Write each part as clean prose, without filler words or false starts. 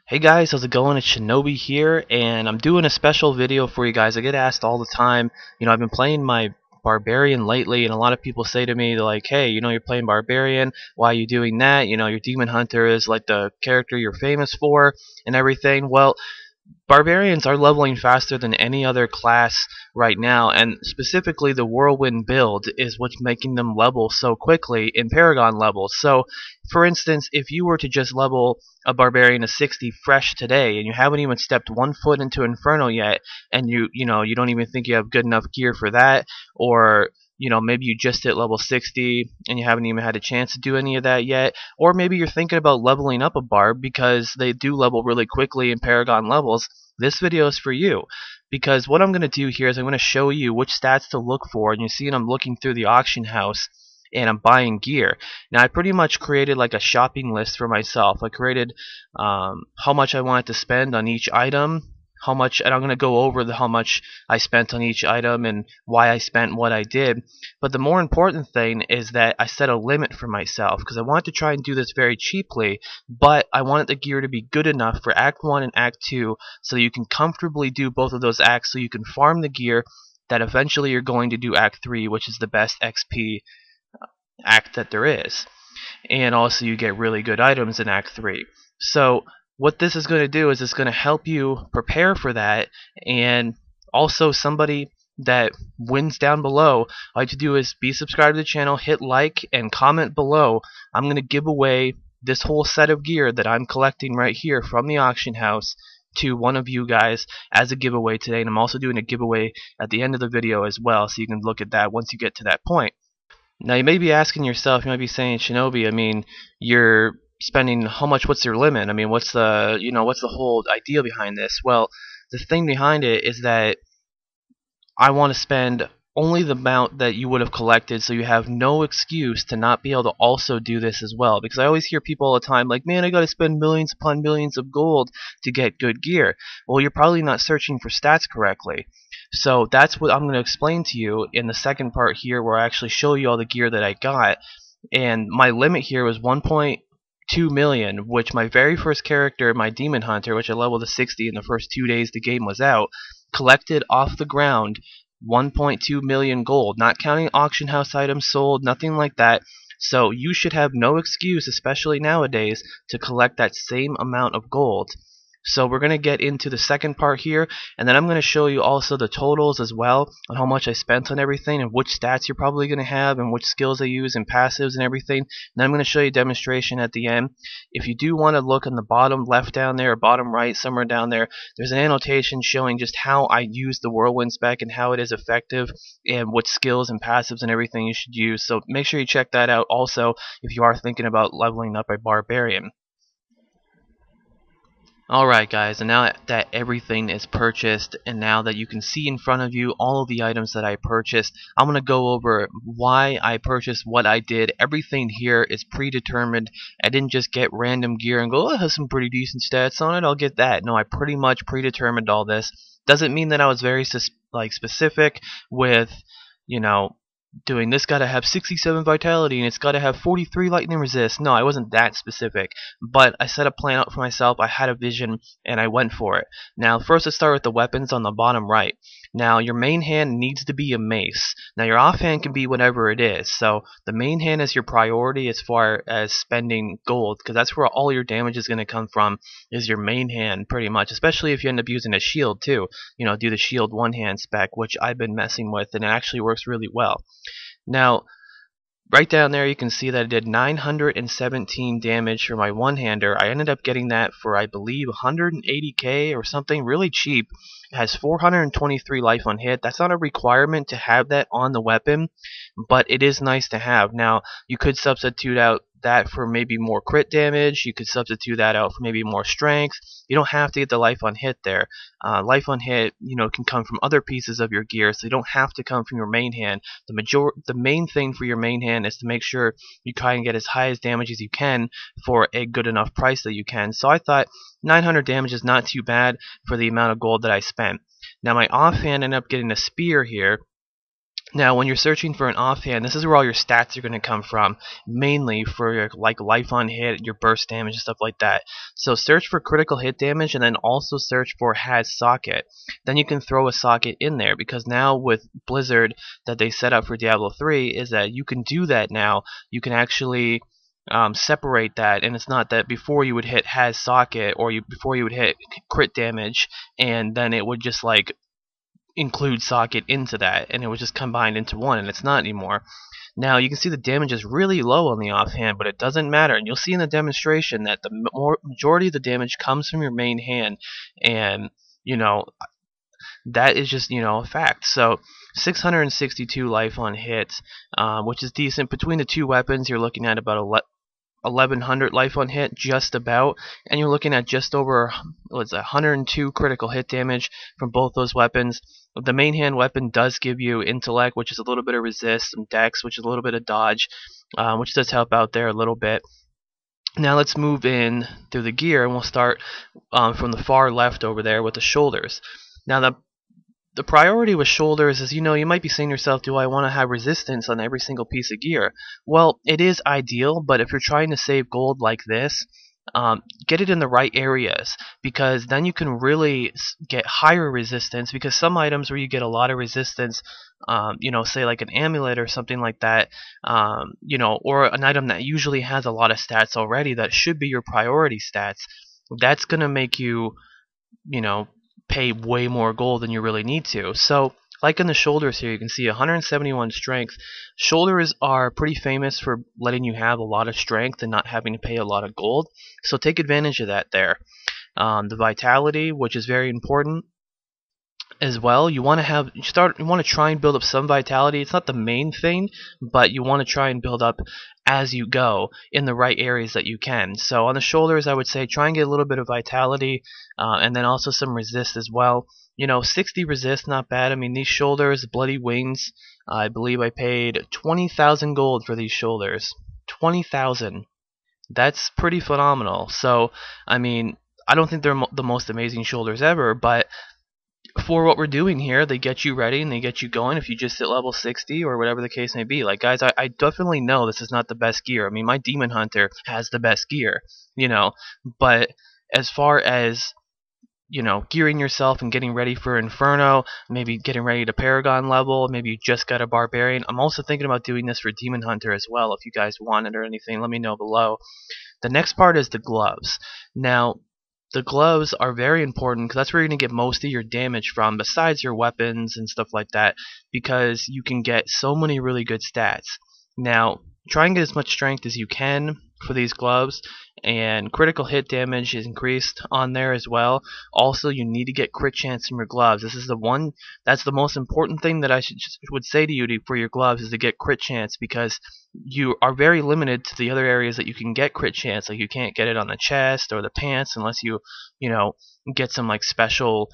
Hey guys, how's it going? It's Shinobi here, and I'm doing a special video for you guys. I get asked all the time, I've been playing my Barbarian lately, and a lot of people say to me, they're like, hey, you're playing Barbarian, why are you doing that? Your Demon Hunter is like the character you're famous for, and everything. Well, Barbarians are leveling faster than any other class right now, and specifically the Whirlwind build is what's making them level so quickly in Paragon levels. So, for instance, if you were to just level a Barbarian to 60 fresh today, and you haven't even stepped 1 foot into Inferno yet, and you don't even think you have good enough gear for that, or maybe you just hit level 60 and you haven't even had a chance to do any of that yet, or maybe you're thinking about leveling up a Barb because they do level really quickly in Paragon levels. This video is for you, because what I'm going to do here is I'm going to show you which stats to look for, and you see I'm looking through the auction house and I'm buying gear. Now I pretty much created like a shopping list for myself. I created how much I wanted to spend on each item, and I'm going to go over how much I spent on each item and why I spent what I did. But the more important thing is that I set a limit for myself, because I wanted to try and do this very cheaply, but I wanted the gear to be good enough for Act 1 and Act 2 so you can comfortably do both of those acts, so you can farm the gear that eventually you're going to do Act 3, which is the best XP act that there is. And also you get really good items in Act 3. So what this is going to do is it's going to help you prepare for that, and also somebody that wins down below, all you have to do is be subscribed to the channel, hit like, and comment below. I'm going to give away this whole set of gear that I'm collecting right here from the auction house to one of you guys as a giveaway today, and I'm also doing a giveaway at the end of the video as well, so you can look at that once you get to that point. Now you may be asking yourself, you might be saying, Shinobi, I mean, you're spending how much? What's your limit? I mean, what's the whole idea behind this? Well, the thing behind it is that I want to spend only the amount that you would have collected, so you have no excuse to not be able to also do this as well. Because I always hear people all the time like, man, I gotta spend millions upon millions of gold to get good gear. Well, you're probably not searching for stats correctly. So that's what I'm going to explain to you in the second part here, where I actually show you all the gear that I got. And my limit here was 1.2 million, which my very first character, my Demon Hunter, which I leveled to 60 in the first 2 days the game was out, collected off the ground 1.2 million gold, not counting auction house items sold, nothing like that. So you should have no excuse, especially nowadays, to collect that same amount of gold. So we're going to get into the second part here, and then I'm going to show you also the totals as well on how much I spent on everything and which stats you're probably going to have and which skills I use and passives and everything. And then I'm going to show you a demonstration at the end. If you do want to look on the bottom left down there or bottom right, somewhere down there, there's an annotation showing just how I use the Whirlwind spec and how it is effective and what skills and passives and everything you should use. So make sure you check that out also if you are thinking about leveling up a Barbarian. Alright guys, and now that everything is purchased, and now that you can see in front of you all of the items that I purchased, I'm going to go over why I purchased what I did. Everything here is predetermined. I didn't just get random gear and go, oh, it has some pretty decent stats on it, I'll get that. No, I pretty much predetermined all this. Doesn't mean that I was very specific with, doing this gotta have 67 vitality and it's gotta have 43 lightning resist. No, I wasn't that specific, but I set a plan out for myself. I had a vision and I went for it. Now first let's start with the weapons on the bottom right. Now your main hand needs to be a mace. Now your offhand can be whatever it is, so the main hand is your priority as far as spending gold, because that's where all your damage is going to come from, is your main hand pretty much, especially if you end up using a shield too. Do the shield one hand spec, which I've been messing with, and it actually works really well. Now, right down there you can see that I did 917 damage for my one-hander. I ended up getting that for, I believe, 180k or something, really cheap. It has 423 life on hit. That's not a requirement to have that on the weapon, but it is nice to have. Now, you could substitute out that for maybe more crit damage. You could substitute that out for maybe more strength. You don't have to get the life on hit there. Life on hit, can come from other pieces of your gear, so you don't have to come from your main hand. The main thing for your main hand is to make sure you try and get as high as damage as you can for a good enough price that you can. So I thought 900 damage is not too bad for the amount of gold that I spent. Now my offhand ended up getting a spear here. Now, when you're searching for an offhand, this is where all your stats are going to come from, mainly for your like life on hit, your burst damage, and stuff like that. So search for critical hit damage, and then also search for has socket. Then you can throw a socket in there, because now with Blizzard that they set up for Diablo 3 is that you can do that now. You can actually separate that, and it's not that before you would hit has socket or before you would hit crit damage, and then it would just like include socket into that, and it was just combined into one, and it's not anymore. Now you can see the damage is really low on the offhand, but it doesn't matter, and you'll see in the demonstration that the majority of the damage comes from your main hand, and you know that is just a fact. So 662 life on hit, which is decent. Between the two weapons, you're looking at about 1100 life on hit, just about, and you're looking at just over 102 critical hit damage from both those weapons. The main hand weapon does give you intellect, which is a little bit of resist, some dex, which is a little bit of dodge, which does help out there a little bit. Now let's move in through the gear, and we'll start from the far left over there with the shoulders. Now the priority with shoulders is, you might be saying to yourself, do I want to have resistance on every single piece of gear? Well, it is ideal, but if you're trying to save gold like this, get it in the right areas, because then you can really get higher resistance, because some items where you get a lot of resistance, say like an amulet or something like that, or an item that usually has a lot of stats already that should be your priority stats, that's going to make you, pay way more gold than you really need to. So like in the shoulders here, you can see 171 strength. Shoulders are pretty famous for letting you have a lot of strength and not having to pay a lot of gold, so take advantage of that there. The vitality, which is very important as well. You want to try and build up some vitality. It's not the main thing, but you want to try and build up as you go in the right areas that you can. So on the shoulders, I would say try and get a little bit of vitality, and then also some resist as well. 60 resist, not bad. I mean, these shoulders, bloody wings, I believe I paid 20,000 gold for these shoulders. 20,000. That's pretty phenomenal. So, I mean, I don't think they're the most amazing shoulders ever, but for what we're doing here, they get you ready and they get you going if you just hit level 60 or whatever the case may be. Like, guys, I definitely know this is not the best gear. I mean, my Demon Hunter has the best gear, but as far as gearing yourself and getting ready for Inferno, maybe getting ready to Paragon level, maybe you just got a Barbarian. I'm also thinking about doing this for Demon Hunter as well. If you guys want it or anything, let me know below. The next part is the gloves. Now, the gloves are very important, because that's where you're going to get most of your damage from, besides your weapons and stuff like that, because you can get so many really good stats. Now, try and get as much strength as you can for these gloves, and critical hit damage is increased on there as well. Also, you need to get crit chance from your gloves. This is that's the most important thing that I would say to you for your gloves, is to get crit chance, because you are very limited to the other areas that you can get crit chance. Like, you can't get it on the chest or the pants unless you get some like special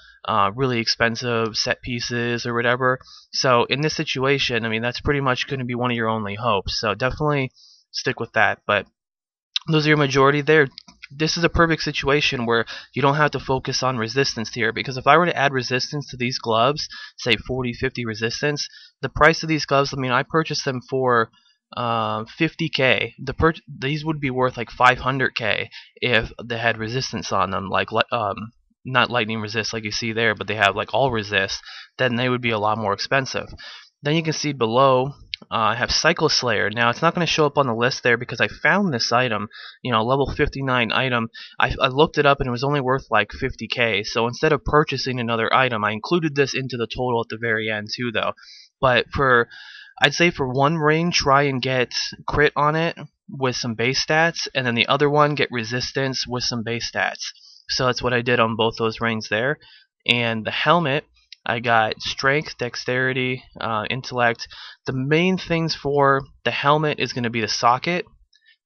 really expensive set pieces or whatever. So in this situation, I mean, that's pretty much going to be one of your only hopes, so definitely stick with that. But those are your majority there. This is a perfect situation where you don't have to focus on resistance here, because if I were to add resistance to these gloves, say 40-50 resistance, the price of these gloves, I mean, I purchased them for 50k. These would be worth like 500k if they had resistance on them, like not lightning resist like you see there, but they have like all resist. Then they would be a lot more expensive. Then you can see below, I have Cycle Slayer. Now, it's not going to show up on the list there because I found this item, level 59 item. I looked it up and it was only worth like 50k. So instead of purchasing another item, I included this into the total at the very end too, though. But I'd say for one ring, try and get crit on it with some base stats, and then the other one, get resistance with some base stats. So that's what I did on both those rings there. And the helmet, I got strength, dexterity, intellect. The main things for the helmet is going to be the socket,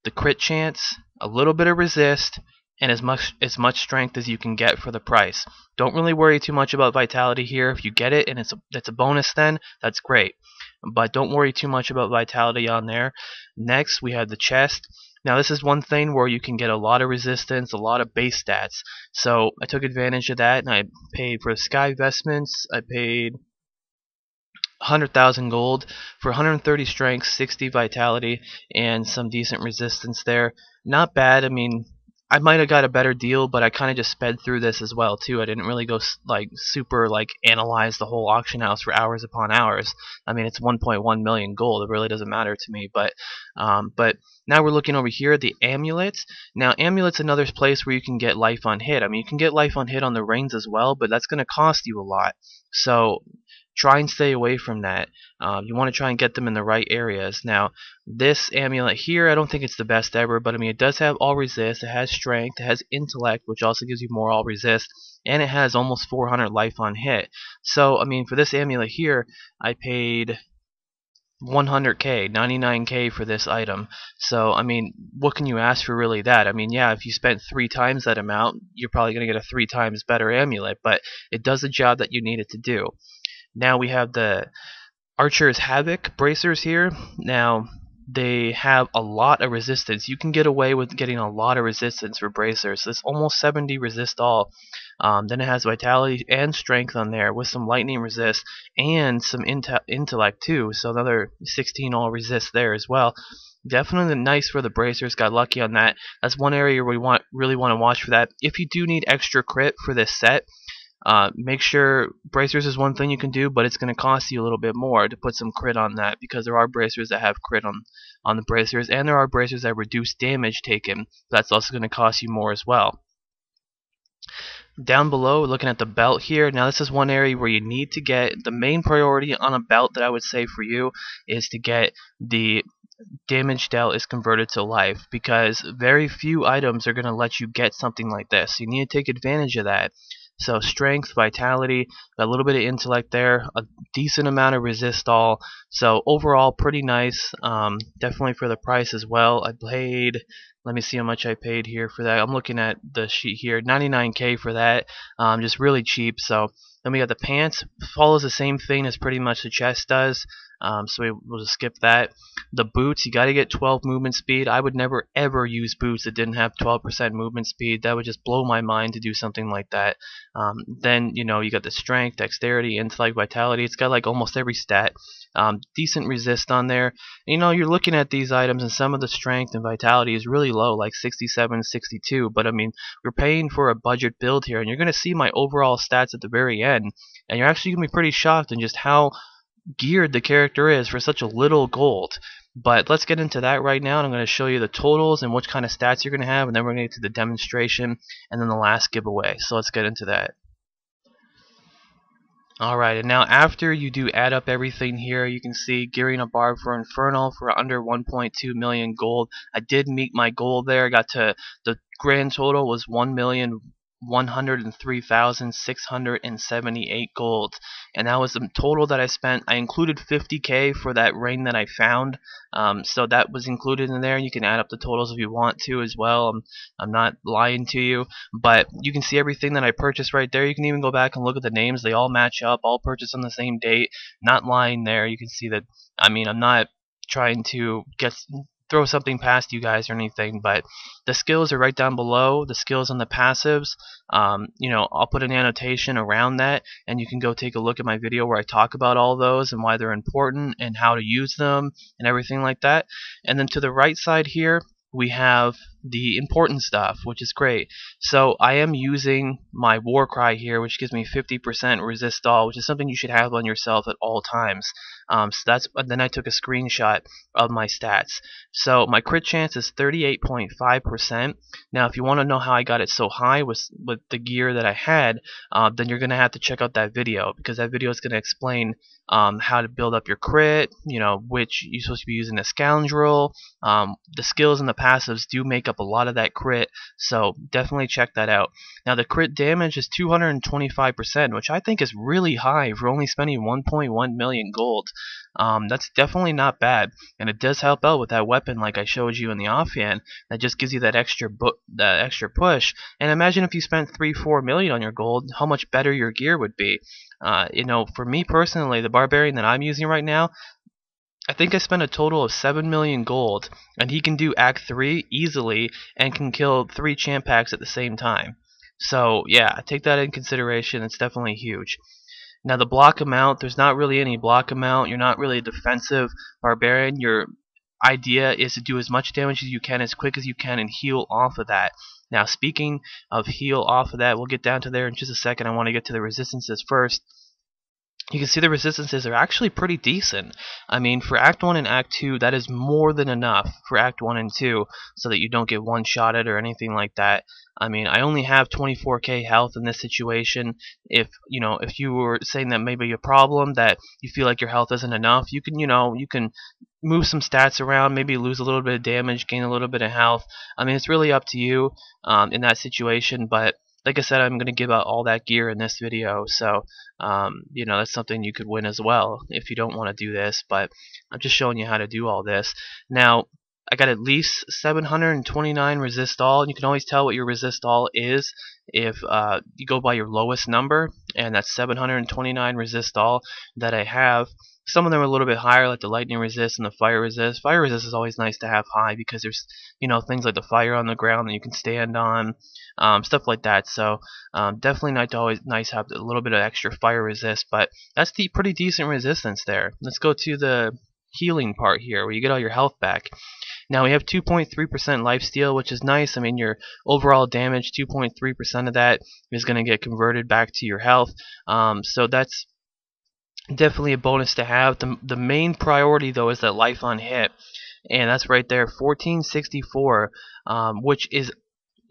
the crit chance, a little bit of resist, and as much strength as you can get for the price. Don't really worry too much about vitality here. If you get it and it's a bonus, then that's great. But don't worry too much about vitality on there. Next, we have the chest. Now, this is one thing where you can get a lot of resistance, a lot of base stats. So I took advantage of that, and I paid for Sky Vestments. I paid 100,000 gold for 130 strength, 60 vitality, and some decent resistance there. Not bad. I mean, I might have got a better deal, but I kind of just sped through this as well too. I didn't really go like super like analyze the whole auction house for hours upon hours. I mean, it's 1.1 million gold. It really doesn't matter to me. But now we're looking over here at the amulets. Now, amulets another place where you can get life on hit. I mean, you can get life on hit on the rings as well, but that's going to cost you a lot. So try and stay away from that. You want to try and get them in the right areas. Now, this amulet here, I don't think it's the best ever, but I mean, it does have all resist, it has strength, it has intellect, which also gives you more all resist, and it has almost 400 life on hit. So, I mean, for this amulet here, I paid 100k, 99k for this item. So, I mean, what can you ask for really that? I mean, yeah, if you spent 3 times that amount, you're probably going to get a 3 times better amulet, but it does the job that you need it to do. Now we have the Archer's Havoc bracers here. Now they have a lot of resistance. You can get away with getting a lot of resistance for bracers. It's almost 70 resist all. Then it has vitality and strength on there with some lightning resist and some intellect too. So another 16 all resist there as well. Definitely nice for the bracers. Got lucky on that. That's one area where we really want to watch for that. If you do need extra crit for this set, make sure bracers is one thing you can do, but it's going to cost you a little bit more to put some crit on that, because there are bracers that have crit on the bracers, and there are bracers that reduce damage taken. That's also going to cost you more as well. Down below, looking at the belt here, now this is one area where you need to get the main priority on a belt that I would say for you is to get the damage dealt is converted to life, because very few items are going to let you get something like this. You need to take advantage of that. So strength, vitality, a little bit of intellect there, a decent amount of resist all. So overall, pretty nice. Definitely for the price as well. I paid, let me see how much I paid here for that. I'm looking at the sheet here, 99k for that. Just really cheap. So then we got the pants. Follows the same thing as pretty much the chest does. So we'll just skip that. The boots, you got to get 12 movement speed. I would never ever use boots that didn't have 12% movement speed. That would just blow my mind to do something like that. Then you got the strength, dexterity, intellect, vitality. It's got like almost every stat. Decent resist on there. You're looking at these items, and some of the strength and vitality is really low, like 67, 62. But I mean, we're paying for a budget build here, and you're going to see my overall stats at the very end, and you're actually going to be pretty shocked in just how geared the character is for such a little gold. But let's get into that right now, and I'm going to show you the totals and what kind of stats you're going to have, and then we're going to get to the demonstration and then the last giveaway. So let's get into that. Alright, and now after you do add up everything here, you can see gearing a Barb for Infernal for under 1.2 million gold. I did meet my goal there. Got to the grand total was 1,103,678 gold, and that was the total that I spent. I included 50k for that ring that I found, so that was included in there. You can add up the totals if you want to as well. I'm not lying to you, but you can see everything that I purchased right there. You can even go back and look at the names. They all match up, all purchased on the same date. Not lying there. You can see that. I mean, I'm not trying to throw something past you guys or anything, but the skills are right down below. The skills on the passives, I'll put an annotation around that, and you can go take a look at my video where I talk about all those and why they're important and how to use them and everything like that. And then to the right side here, we have the important stuff, which is great. So I am using my war cry here, which gives me 50% resist all, which is something you should have on yourself at all times. Then I took a screenshot of my stats. So my crit chance is 38.5%. Now, if you want to know how I got it so high with the gear that I had, then you're gonna have to check out that video, because that video is gonna explain how to build up your crit. Which you're supposed to be using a scoundrel. The skills and the passives do make up a lot of that crit, so definitely check that out. Now the crit damage is 225%, which I think is really high for only spending 1.1 million gold. That's definitely not bad, and it does help out with that weapon like I showed you in the offhand. That just gives you that extra push. And imagine if you spent 3-4 million on your gold, how much better your gear would be. For me personally, the barbarian that I'm using right now, I think I spent a total of 7 million gold, and he can do Act 3 easily and can kill 3 champ packs at the same time. So yeah, take that in consideration. It's definitely huge. Now the block amount, there's not really any block amount. You're not really a defensive barbarian. Your idea is to do as much damage as you can, as quick as you can, and heal off of that. Now speaking of heal off of that, we'll get down to there in just a second. I want to get to the resistances first. You can see the resistances are actually pretty decent. I mean, for Act 1 and Act 2, that is more than enough for Act 1 and 2 so that you don't get one-shotted or anything like that. I mean, I only have 24k health in this situation. If you were saying that maybe a problem that you feel like your health isn't enough, you can move some stats around, maybe lose a little bit of damage, gain a little bit of health. I mean, it's really up to you in that situation, but like I said, I'm going to give out all that gear in this video, so that's something you could win as well if you don't want to do this, but I'm just showing you how to do all this. Now, I got at least 729 resist all, and you can always tell what your resist all is if you go by your lowest number, and that's 729 resist all that I have. Some of them are a little bit higher, like the lightning resist and the fire resist. Fire resist is always nice to have high because there's things like the fire on the ground that you can stand on, stuff like that. So definitely nice to have a little bit of extra fire resist, but that's the pretty decent resistance there. Let's go to the healing part here, where you get all your health back. Now we have 2.3% lifesteal, which is nice. I mean, your overall damage, 2.3% of that is going to get converted back to your health. So that's definitely a bonus to have. The main priority though is that life on hit, and that's right there, 1464, which is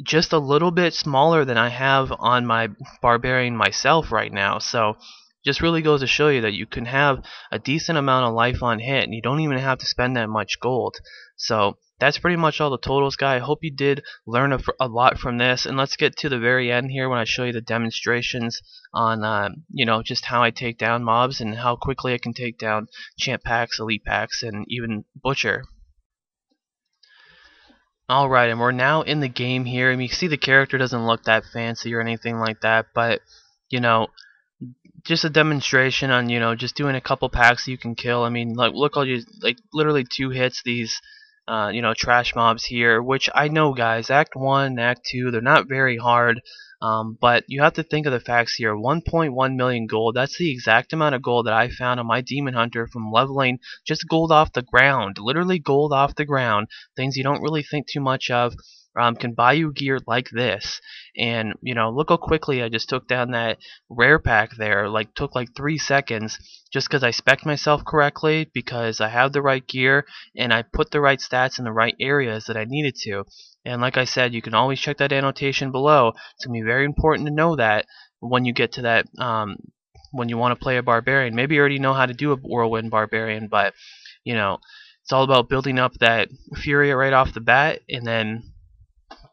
just a little bit smaller than I have on my barbarian myself right now. So just really goes to show you that you can have a decent amount of life on hit and you don't even have to spend that much gold. So that's pretty much all the totals, guy. I hope you did learn a lot from this, and let's get to the very end here when I show you the demonstrations on just how I take down mobs and how quickly I can take down champ packs, elite packs, and even butcher. Alright, and we're now in the game here, and you can see the character doesn't look that fancy or anything like that, but just a demonstration on just doing a couple packs you can kill. I mean, look, I'll just literally 2 hits these trash mobs here, which I know, guys, Act 1, Act 2, they're not very hard, but you have to think of the facts here. 1.1 million gold, that's the exact amount of gold that I found on my Demon Hunter from leveling just gold off the ground, literally gold off the ground, things you don't really think too much of. Can buy you gear like this, and look how quickly I just took down that rare pack there. Took like 3 seconds, just because I spec'd myself correctly, because I have the right gear and I put the right stats in the right areas that I needed to. And like I said, you can always check that annotation below. It's gonna be very important to know that when you get to that, when you want to play a barbarian. Maybe you already know how to do a whirlwind barbarian, but it's all about building up that fury right off the bat, and then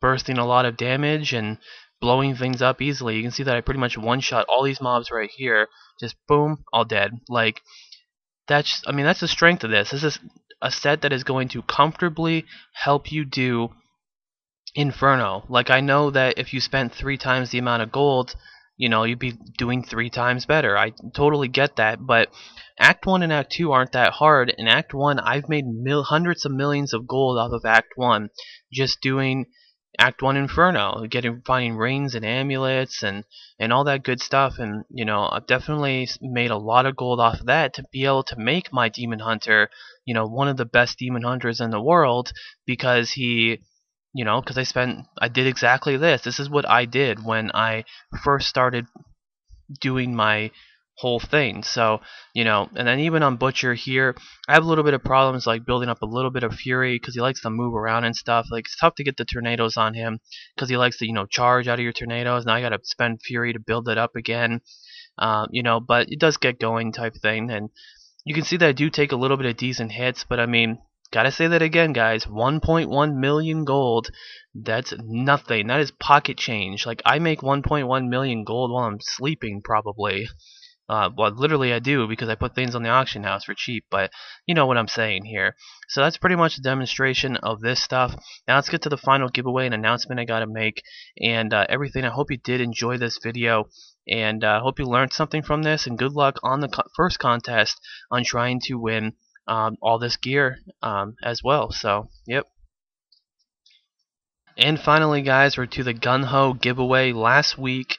bursting a lot of damage and blowing things up easily. You can see that I pretty much one-shot all these mobs right here. Just boom, all dead. That's the strength of this. This is a set that is going to comfortably help you do Inferno. I know that if you spent 3 times the amount of gold, you'd be doing 3 times better. I totally get that, but Act 1 and Act 2 aren't that hard. In Act 1, I've made hundreds of millions of gold off of Act 1 just doing Act 1 Inferno, finding rings and amulets and all that good stuff, and I've definitely made a lot of gold off of that to be able to make my Demon Hunter one of the best Demon Hunters in the world, because I did exactly this. This is what I did when I first started doing my whole thing. So and then even on Butcher here, I have a little bit of problems building up a little bit of fury, because he likes to move around and stuff. It's tough to get the tornadoes on him because he likes to charge out of your tornadoes. Now I gotta spend fury to build it up again, but it does get going type thing. And you can see that I do take a little bit of decent hits, but I mean, gotta say that again, guys, 1.1 million gold, that's nothing. That is pocket change. I make 1.1 million gold while I'm sleeping, probably. Well, literally I do, because I put things on the auction house for cheap, but you know what I'm saying here. So that's pretty much a demonstration of this stuff. Now let's get to the final giveaway and announcement I gotta make, and everything. I hope you did enjoy this video, and hope you learned something from this, and good luck on the first contest on trying to win all this gear as well. So, yep. And finally, guys, we're to the Gun Ho giveaway. Last week,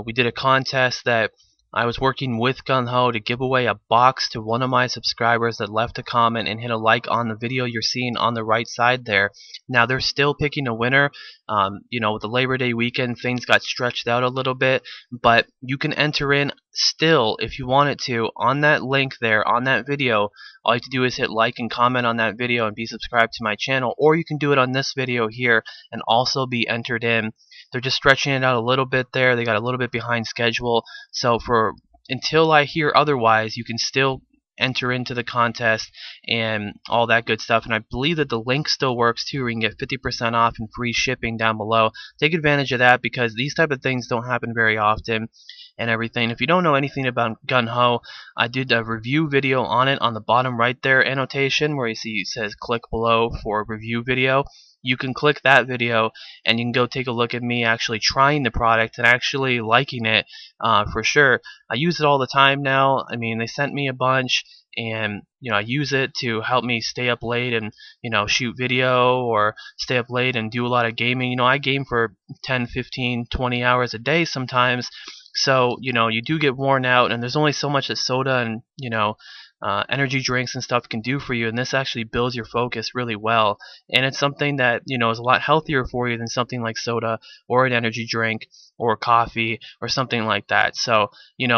we did a contest that I was working with Gung-Ho to give away a box to one of my subscribers that left a comment and hit a like on the video you're seeing on the right side there. Now they're still picking a winner. With the Labor Day weekend, things got stretched out a little bit, but you can enter in still if you wanted to on that link there on that video. All you have to do is hit like and comment on that video and be subscribed to my channel, or you can do it on this video here and also be entered in. They're just stretching it out a little bit there. They got a little bit behind schedule. So until I hear otherwise, you can still enter into the contest and all that good stuff. And I believe that the link still works too, where you can get 50% off and free shipping down below. Take advantage of that because these type of things don't happen very often and everything. If you don't know anything about Gung-Ho, I did a review video on it on the bottom right there annotation where you see it says click below for a review video. You can click that video and you can go take a look at me actually trying the product and actually liking it for sure. I use it all the time now. I mean, they sent me a bunch, and I use it to help me stay up late and shoot video or stay up late and do a lot of gaming. I game for 10, 15, 20 hours a day sometimes. So you do get worn out, and there's only so much that soda and energy drinks and stuff can do for you, and this actually builds your focus really well. And it's something that is a lot healthier for you than something like soda or an energy drink or coffee or something like that. So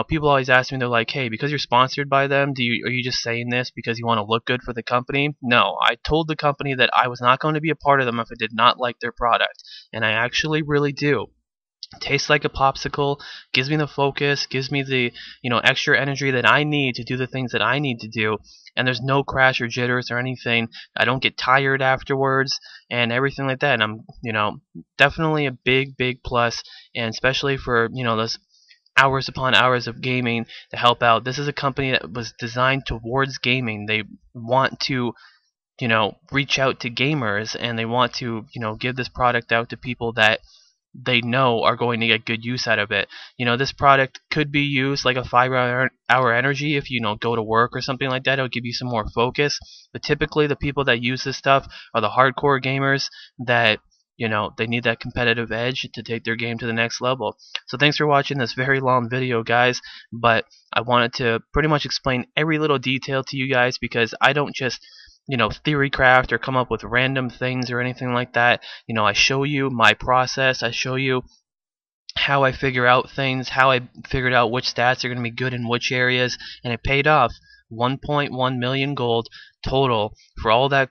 people always ask me, they're like, hey, because you're sponsored by them, are you just saying this because you want to look good for the company? No, I told the company that I was not going to be a part of them if I did not like their product, and I actually really do. Tastes like a popsicle, gives me the focus, gives me the extra energy that I need to do the things that I need to do, and there's no crash or jitters or anything. I don't get tired afterwards and everything like that. And I'm definitely a big plus, and especially for those hours upon hours of gaming to help out. This is a company that was designed towards gaming. They want to reach out to gamers, and they want to give this product out to people that they know are going to get good use out of it. This product could be used like a 5-hour energy if you go to work or something like that. It'll give you some more focus. But typically the people that use this stuff are the hardcore gamers that they need that competitive edge to take their game to the next level. So thanks for watching this very long video, guys, but I wanted to pretty much explain every little detail to you guys because I don't just theory craft or come up with random things or anything like that. I show you my process. I show you how I figure out things, how I figured out which stats are going to be good in which areas, and it paid off. 1.1 million gold total for all that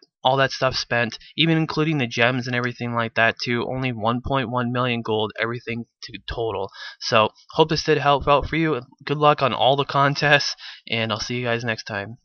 stuff spent, even including the gems and everything like that too. Only 1.1 million gold, everything to total. So hope this did help out for you. Good luck on all the contests, and I'll see you guys next time.